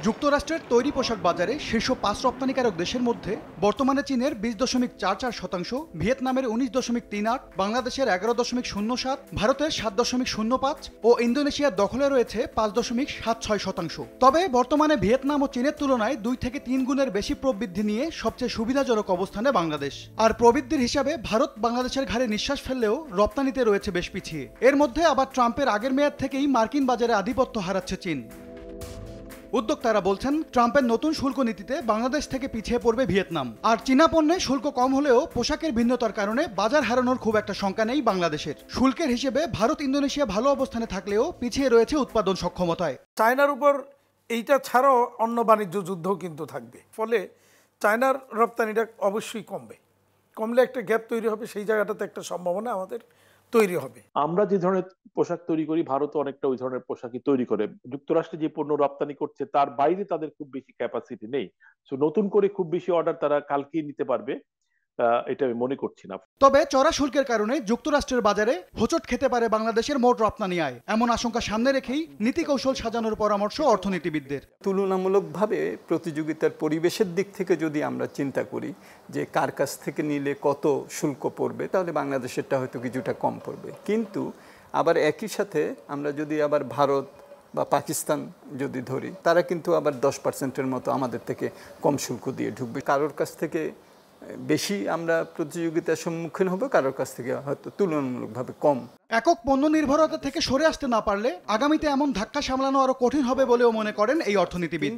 যুক্তরাষ্ট্রের তৈরি পোশাক বাজারে শীর্ষ ৫ রপ্তানিকারক দেশের মধ্যে বর্তমানে চীনের ২০.৪৪%, ভিয়েতনামের ১৯.৩৮, বাংলাদেশের ১১.০৭, ভারতের ৭.০৫ ও ইন্দোনেশিয়ার দখলে রয়েছে ৫.৭৬%। তবে বর্তমানে ভিয়েতনাম ও চীনের তুলনায় ২ থেকে ৩ গুণের বেশি প্রবৃদ্ধি নিয়ে সবচেয়ে সুবিধাজনক অবস্থানে বাংলাদেশ। আর প্রবৃদ্ধির হিসাবে ভারত বাংলাদেশের ঘাড়ে নিঃশ্বাস ফেললেও রপ্তানিতে রয়েছে বেশ পিছিয়ে। এর মধ্যে আবার ট্রাম্পের আগের মেয়াদ থেকেই মার্কিন বাজারে আধিপত্য হারাচ্ছে চীন। উদ্যোক্তারা বলছেন, ট্রাম্পের নতুন শুল্ক নীতিতে বাংলাদেশ থেকে পিছিয়ে পড়বে ভিয়েতনাম। আর চীনা পণ্যে শুল্ক কম হলেও পোশাকের ভিন্নতার কারণে বাজার হারানোর খুব একটা শঙ্কা নেই বাংলাদেশের। শুল্কের হিসেবে ভারত ইন্দোনেশিয়া ভালো অবস্থানে থাকলেও পিছিয়ে রয়েছে উৎপাদন সক্ষমতায়। চায়নার উপর এইটা ছাড়াও অন্য বাণিজ্য যুদ্ধও কিন্তু থাকবে, ফলে চায়নার রপ্তানিটা অবশ্যই কমলে একটা গ্যাপ তৈরি হবে। সেই জায়গাটাতে একটা সম্ভাবনা আমাদের তৈরি হবে। আমরা যে ধরনের পোশাক তৈরি করি, ভারতও অনেকটা ওই ধরনের পোশাকই তৈরি করে। যুক্তরাষ্ট্রে যে পণ্য রপ্তানি করছে তার বাইরে তাদের খুব বেশি ক্যাপাসিটি নেই। সো নতুন করে খুব বেশি অর্ডার তারা কালকেই নিতে পারবে, এটা আমি মনে করছি না। তবে চড়া শুল্কের কারণে যুক্তরাষ্ট্রের বাজারে হোঁচট খেতে পারে বাংলাদেশের মোট রপ্তানি আয়, এমন আশঙ্কা সামনে রেখেই নীতি কৌশল সাজানোর পরামর্শ অর্থনীতিবিদদের। তুলনামূলকভাবে প্রতিযোগিতার পরিবেশের দিক থেকে যদি আমরা চিন্তা করি যে কার কাছ থেকে নিলে কত শুল্ক পড়বে, তাহলে বাংলাদেশেরটা হয়তো কিছুটা কম পড়বে। কিন্তু আবার একই সাথে আমরা যদি আবার ভারত বা পাকিস্তান যদি ধরি, তারা কিন্তু আবার 10%-এর মতো আমাদের থেকে কম শুল্ক দিয়ে ঢুকবে। কারোর কাছ থেকে বেশি আমরা প্রতিযোগিতার সম্মুখীন হব, কারোর কাছ থেকে হয়তো তুলনামূলকভাবে কম। একক পণ্য নির্ভরতা থেকে সরে আসতে না পারলে আগামীতে এমন ধাক্কা সামলানো আরো কঠিন হবে বলেও মনে করেন এই অর্থনীতিবিদ।